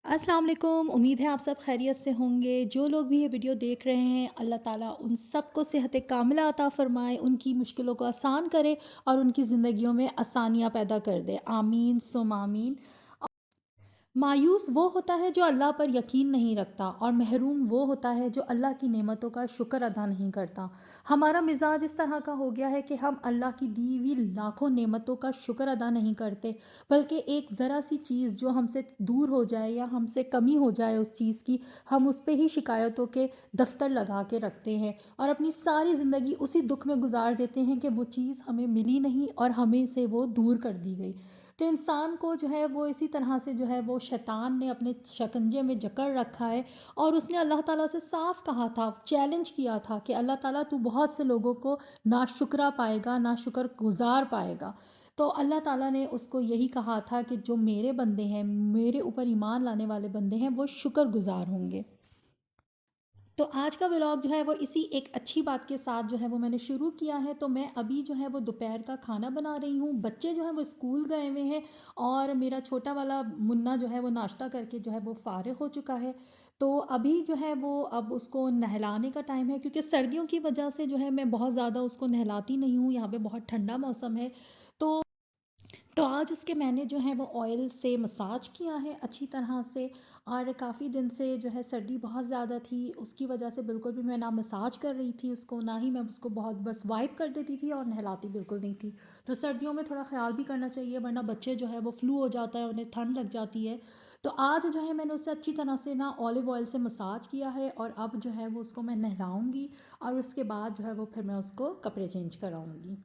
अस्सलाम वालेकुम। उम्मीद है आप सब खैरियत से होंगे। जो लोग भी ये वीडियो देख रहे हैं, अल्लाह ताला उन सबको सेहत कामिला अता फ़रमाए, उनकी मुश्किलों को आसान करे और उनकी ज़िंदगियों में आसानियाँ पैदा कर दे। आमीन सुम आमीन। मायूस वो होता है जो अल्लाह पर यकीन नहीं रखता, और महरूम वो होता है जो अल्लाह की नेमतों का शुक्र अदा नहीं करता। हमारा मिजाज इस तरह का हो गया है कि हम अल्लाह की दी हुई लाखों नेमतों का शुक्र अदा नहीं करते, बल्कि एक ज़रा सी चीज़ जो हमसे दूर हो जाए या हमसे कमी हो जाए उस चीज़ की, हम उस पर ही शिकायतों के दफ्तर लगा के रखते हैं और अपनी सारी ज़िंदगी उसी दुख में गुजार देते हैं कि वो चीज़ हमें मिली नहीं और हमें से वो दूर कर दी गई। तो इंसान को जो है वो इसी तरह से जो है वो शैतान ने अपने शिकंजे में जकड़ रखा है। और उसने अल्लाह ताला से साफ कहा था, चैलेंज किया था कि अल्लाह ताला तू बहुत से लोगों को नाशुक्रा पाएगा, नाशुक्र गुजार पाएगा। तो अल्लाह ताला ने उसको यही कहा था कि जो मेरे बंदे हैं, मेरे ऊपर ईमान लाने वाले बंदे हैं, वो शुक्र गुजार होंगे। तो आज का व्लॉग जो है वो इसी एक अच्छी बात के साथ जो है वो मैंने शुरू किया है। तो मैं अभी जो है वो दोपहर का खाना बना रही हूँ। बच्चे जो हैं वो स्कूल गए हुए हैं और मेरा छोटा वाला मुन्ना जो है वो नाश्ता करके जो है वो फ़ारिग हो चुका है। तो अभी जो है वो अब उसको नहलाने का टाइम है, क्योंकि सर्दियों की वजह से जो है मैं बहुत ज़्यादा उसको नहलाती नहीं हूँ। यहाँ पे बहुत ठंडा मौसम है। तो तो आज उसके मैंने जो है वो ऑयल से मसाज किया है अच्छी तरह से। और काफ़ी दिन से जो है सर्दी बहुत ज़्यादा थी, उसकी वजह से बिल्कुल भी मैं ना मसाज कर रही थी उसको, ना ही मैं उसको बहुत बस वाइप कर देती थी और नहलाती बिल्कुल नहीं थी। तो सर्दियों में थोड़ा ख्याल भी करना चाहिए, वरना बच्चे जो है वो फ्लू हो जाता है, उन्हें ठंड लग जाती है। तो आज जो है मैंने उससे अच्छी तरह से ना ऑलिव ऑयल से मसाज किया है, और अब जो है वो उसको मैं नहलाऊँगी और उसके बाद जो है वो फिर मैं उसको कपड़े चेंज कराऊँगी।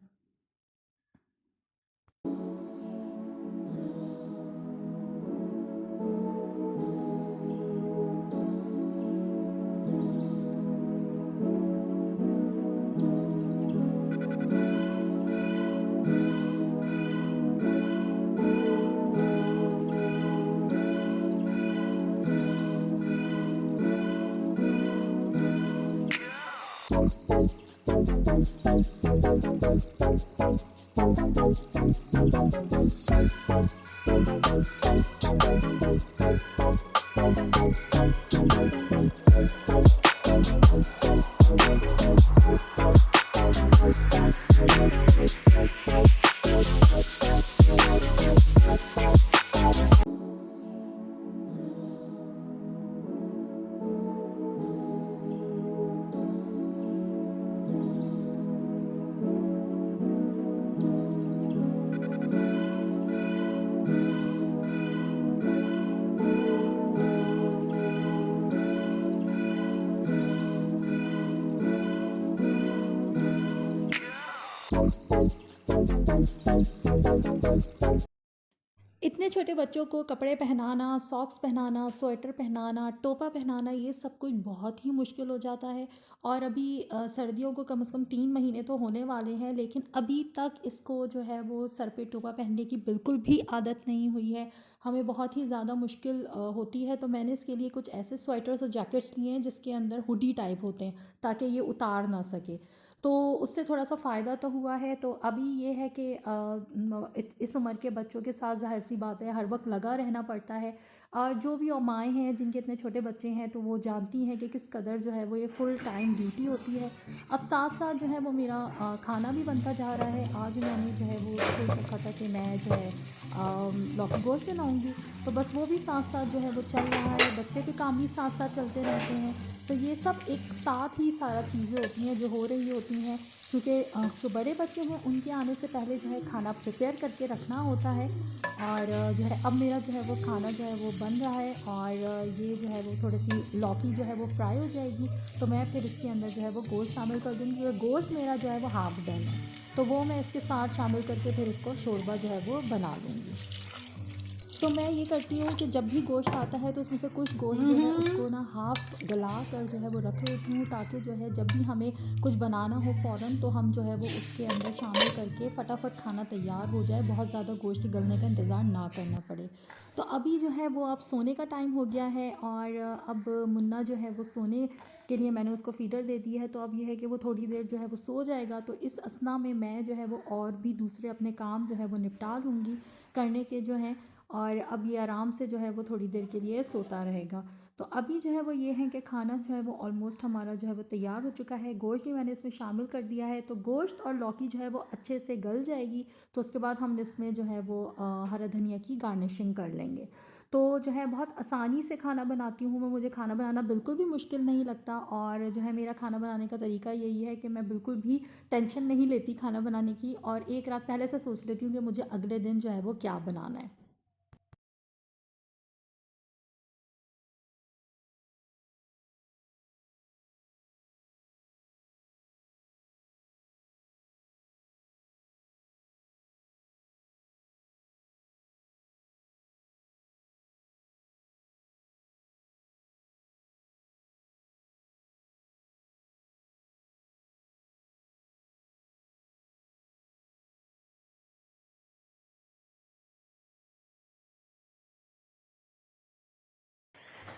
इतने छोटे बच्चों को कपड़े पहनाना, सॉक्स पहनाना, स्वेटर पहनाना, टोपा पहनाना, ये सब कुछ बहुत ही मुश्किल हो जाता है। और अभी सर्दियों को कम से कम 3 महीने तो होने वाले हैं, लेकिन अभी तक इसको जो है वो सर पे टोपा पहनने की बिल्कुल भी आदत नहीं हुई है। हमें बहुत ही ज़्यादा मुश्किल होती है। तो मैंने इसके लिए कुछ ऐसे स्वेटर्स और जैकेट्स लिए हैं जिसके अंदर हुडी टाइप होते हैं, ताकि ये उतार ना सके। तो उससे थोड़ा सा फ़ायदा तो हुआ है। तो अभी ये है कि इस उम्र के बच्चों के साथ ज़ाहिर सी बात है हर वक्त लगा रहना पड़ता है। और जो भी माएँ हैं जिनके इतने छोटे बच्चे हैं, तो वो जानती हैं कि किस कदर जो है वो ये फुल टाइम ड्यूटी होती है। अब साथ साथ जो है वो मेरा खाना भी बनता जा रहा है। आज मैंने जो है वो सोच रखा था कि मैं जो है लौकी गोश्त बनाऊँगी। तो बस वो भी साथ साथ जो है वो चल रहा है, बच्चे के काम भी साथ साथ चलते रहते हैं। तो ये सब एक साथ ही सारा चीज़ें होती हैं जो हो रही होती हैं, क्योंकि जो बड़े बच्चे हैं उनके आने से पहले जो है खाना प्रिपेयर करके रखना होता है। और जो है अब मेरा जो है वो खाना जो है वो बन रहा है, और ये जो है वो थोड़ी सी लौकी जो है वो फ्राई हो जाएगी। तो मैं फिर इसके अंदर जो है वो गोश्त शामिल कर दूँगी, क्योंकि गोश्त मेरा जो है वो हाफ डन है। तो वो मैं इसके साथ शामिल करके फिर इसको शोरबा जो है वो बना लूँगी। तो मैं ये करती हूँ कि जब भी गोश्त आता है तो उसमें से कुछ गोश्त जो है उसको ना हाफ़ गला कर जो है वो रख लेती हूँ, ताकि जो है जब भी हमें कुछ बनाना हो फ़ौरन, तो हम जो है वो उसके अंदर शामिल करके फटाफट खाना तैयार हो जाए, बहुत ज़्यादा गोश्त के गलने का इंतज़ार ना करना पड़े। तो अभी जो है वो अब सोने का टाइम हो गया है, और अब मुन्ना जो है वो सोने के लिए मैंने उसको फ़ीडर दे दी है। तो अब ये है कि वो थोड़ी देर जो है वो सो जाएगा। तो इस असना में मैं जो है वो और भी दूसरे अपने काम जो है वो निपटा लूँगी करने के जो हैं। और अब ये आराम से जो है वो थोड़ी देर के लिए सोता रहेगा। तो अभी जो है वो ये है कि खाना जो है वो ऑलमोस्ट हमारा जो है वो तैयार हो चुका है। गोश्त भी मैंने इसमें शामिल कर दिया है, तो गोश्त और लौकी जो है वो अच्छे से गल जाएगी। तो उसके बाद हम इसमें जो है वो हरा धनिया की गार्निशिंग कर लेंगे। तो जो है बहुत आसानी से खाना बनाती हूँ मैं, मुझे खाना बनाना बिल्कुल भी मुश्किल नहीं लगता। और जो है मेरा खाना बनाने का तरीका यही है कि मैं बिल्कुल भी टेंशन नहीं लेती खाना बनाने की, और एक रात पहले से सोच लेती हूँ कि मुझे अगले दिन जो है वो क्या बनाना है।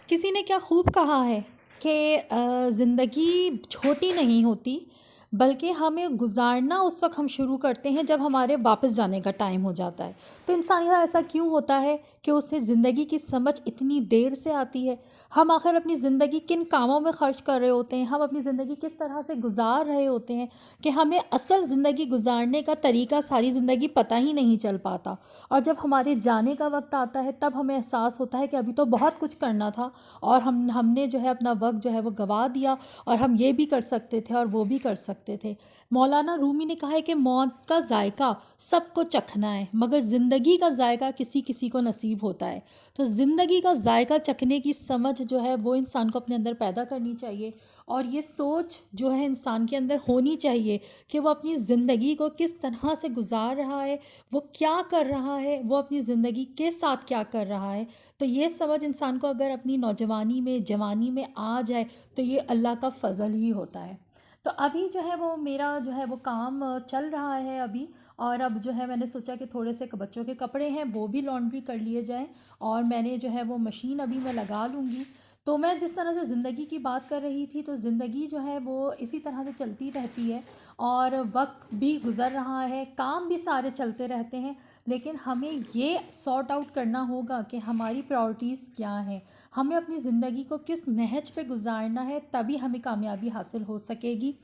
किसी ने क्या खूब कहा है कि ज़िंदगी छोटी नहीं होती, बल्कि हमें गुजारना उस वक्त हम शुरू करते हैं जब हमारे वापस जाने का टाइम हो जाता है। तो इंसान का ऐसा क्यों होता है कि उसे ज़िंदगी की समझ इतनी देर से आती है? हम आखिर अपनी ज़िंदगी किन कामों में ख़र्च कर रहे होते हैं, हम अपनी ज़िंदगी किस तरह से गुजार रहे होते हैं, कि हमें असल ज़िंदगी गुजारने का तरीका सारी ज़िंदगी पता ही नहीं चल पाता। और जब हमारे जाने का वक्त आता है तब हमें एहसास होता है कि अभी तो बहुत कुछ करना था, और हमने जो है अपना वक्त जो है वो गवा दिया, और हम ये भी कर सकते थे और वो भी कर सकते थे। मौलाना रूमी ने कहा है कि मौत का जायका सबको चखना है, मगर ज़िंदगी का जायका किसी किसी को नसीब होता है। तो ज़िंदगी का जायका चखने की समझ जो है वो इंसान को अपने अंदर पैदा करनी चाहिए, और ये सोच जो है इंसान के अंदर होनी चाहिए कि वो अपनी ज़िंदगी को किस तरह से गुजार रहा है, वो क्या कर रहा है, वो अपनी ज़िंदगी के साथ क्या कर रहा है। तो ये समझ इंसान को अगर अपनी नौजवानी में, जवानी में आ जाए, तो ये अल्लाह का फ़ज़ल ही होता है। तो अभी जो है वो मेरा जो है वो काम चल रहा है अभी। और अब जो है मैंने सोचा कि थोड़े से बच्चों के कपड़े हैं वो भी लॉन्ड्री कर लिए जाएं, और मैंने जो है वो मशीन अभी मैं लगा लूँगी। तो मैं जिस तरह से ज़िंदगी की बात कर रही थी, तो ज़िंदगी जो है वो इसी तरह से चलती रहती है, और वक्त भी गुज़र रहा है, काम भी सारे चलते रहते हैं। लेकिन हमें ये सॉर्ट आउट करना होगा कि हमारी प्रायोरिटीज़ क्या हैं, हमें अपनी ज़िंदगी को किस नहज पे गुजारना है, तभी हमें कामयाबी हासिल हो सकेगी।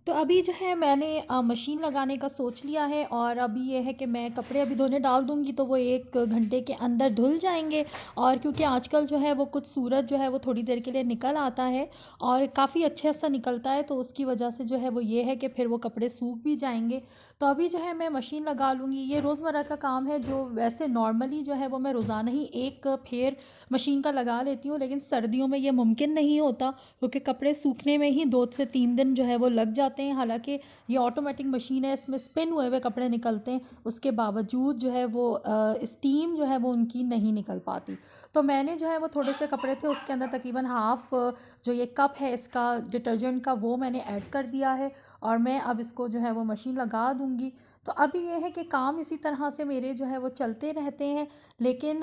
तो अभी जो है मैंने मशीन लगाने का सोच लिया है, और अभी ये है कि मैं कपड़े अभी धोने डाल दूँगी तो वो 1 घंटे के अंदर धुल जाएंगे। और क्योंकि आजकल जो है वो कुछ सूरज जो है वो थोड़ी देर के लिए निकल आता है, और काफ़ी अच्छे सा निकलता है, तो उसकी वजह से जो है वो ये है कि फिर वो कपड़े सूख भी जाएंगे। तो अभी जो है मैं मशीन लगा लूँगी। ये रोज़मर्रा का काम है, जो वैसे नॉर्मली जो है वो मैं रोज़ाना ही एक फेर मशीन का लगा लेती हूँ, लेकिन सर्दियों में ये मुमकिन नहीं होता, क्योंकि कपड़े सूखने में ही 2 से 3 दिन जो है वो लग जाते हैं। हालांकि ये ऑटोमेटिक मशीन है, इसमें स्पिन हुए हुए कपड़े निकलते हैं, उसके बावजूद जो है वो स्टीम जो है वो उनकी नहीं निकल पाती। तो मैंने जो है वो थोड़े से कपड़े थे, उसके अंदर तकरीबन हाफ़ जो ये कप है इसका डिटर्जेंट का, वो मैंने ऐड कर दिया है, और मैं अब इसको जो है वो मशीन लगा दूँगी। तो अभी ये है कि काम इसी तरह से मेरे जो है वो चलते रहते हैं। लेकिन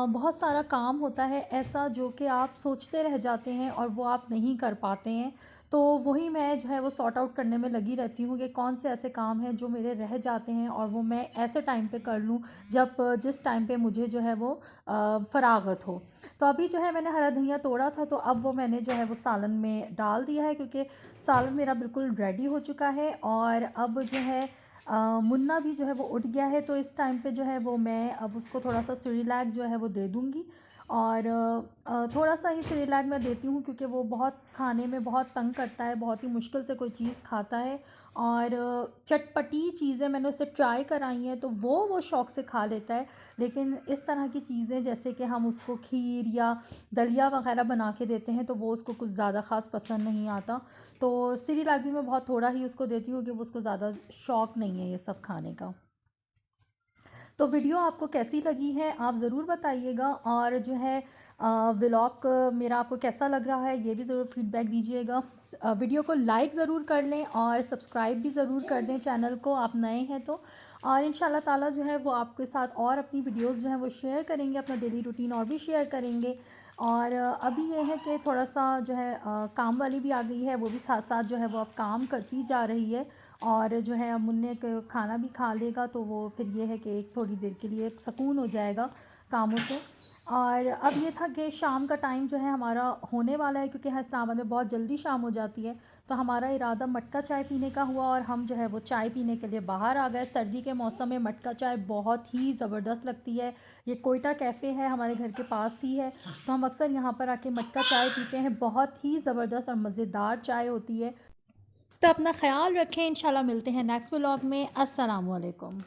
बहुत सारा काम होता है ऐसा जो कि आप सोचते रह जाते हैं और वो आप नहीं कर पाते हैं। तो वही मैं जो है वो सॉर्ट आउट करने में लगी रहती हूँ कि कौन से ऐसे काम हैं जो मेरे रह जाते हैं, और वो मैं ऐसे टाइम पे कर लूँ जब जिस टाइम पे मुझे जो है वो फ़रागत हो। तो अभी जो है मैंने हरा धनिया तोड़ा था, तो अब वो मैंने जो है वो सालन में डाल दिया है, क्योंकि सालन मेरा बिल्कुल रेडी हो चुका है। और अब जो है मुन्ना भी जो है वो उठ गया है, तो इस टाइम पे जो है वो मैं अब उसको थोड़ा सा सेरेलैक जो है वो दे दूँगी। और थोड़ा सा ही सेरेलैक मैं देती हूँ, क्योंकि वो बहुत खाने में बहुत तंग करता है, बहुत ही मुश्किल से कोई चीज़ खाता है। और चटपटी चीज़ें मैंने उसे ट्राई कराई हैं, तो वो शौक़ से खा लेता है। लेकिन इस तरह की चीज़ें जैसे कि हम उसको खीर या दलिया वगैरह बना के देते हैं, तो वो उसको कुछ ज़्यादा ख़ास पसंद नहीं आता। तो सेरेलैक भी मैं बहुत थोड़ा ही उसको देती हूँ, कि वो उसको ज़्यादा शौक़ नहीं है ये सब खाने का। तो वीडियो आपको कैसी लगी है आप ज़रूर बताइएगा। और जो है व्लॉग मेरा आपको कैसा लग रहा है ये भी ज़रूर फीडबैक दीजिएगा। वीडियो को लाइक ज़रूर कर लें और सब्सक्राइब भी ज़रूर कर दें चैनल को, आप नए हैं तो। और इंशाल्लाह ताला जो है वो आपके साथ और अपनी वीडियोस जो हैं वो शेयर करेंगे, अपना डेली रूटीन और भी शेयर करेंगे। और अभी ये है कि थोड़ा सा जो है काम वाली भी आ गई है, वो भी साथ साथ जो है वो अब काम करती जा रही है। और जो है अब मुन्ने खाना भी खा लेगा तो वो फिर ये है कि एक थोड़ी देर के लिए एक सुकून हो जाएगा कामों से। और अब ये था कि शाम का टाइम जो है हमारा होने वाला है, क्योंकि यहाँ इस्लामाबाद में बहुत जल्दी शाम हो जाती है। तो हमारा इरादा मटका चाय पीने का हुआ और हम जो है वो चाय पीने के लिए बाहर आ गए। सर्दी के मौसम में मटका चाय बहुत ही ज़बरदस्त लगती है। ये कोयटा कैफ़े है, हमारे घर के पास ही है, तो हम अक्सर यहाँ पर आके मटका चाय पीते हैं। बहुत ही ज़बरदस्त और मज़ेदार चाय होती है। तो अपना ख़्याल रखें, इंशाल्लाह मिलते हैं नेक्स्ट व्लॉग में। अस्सलाम वालेकुम।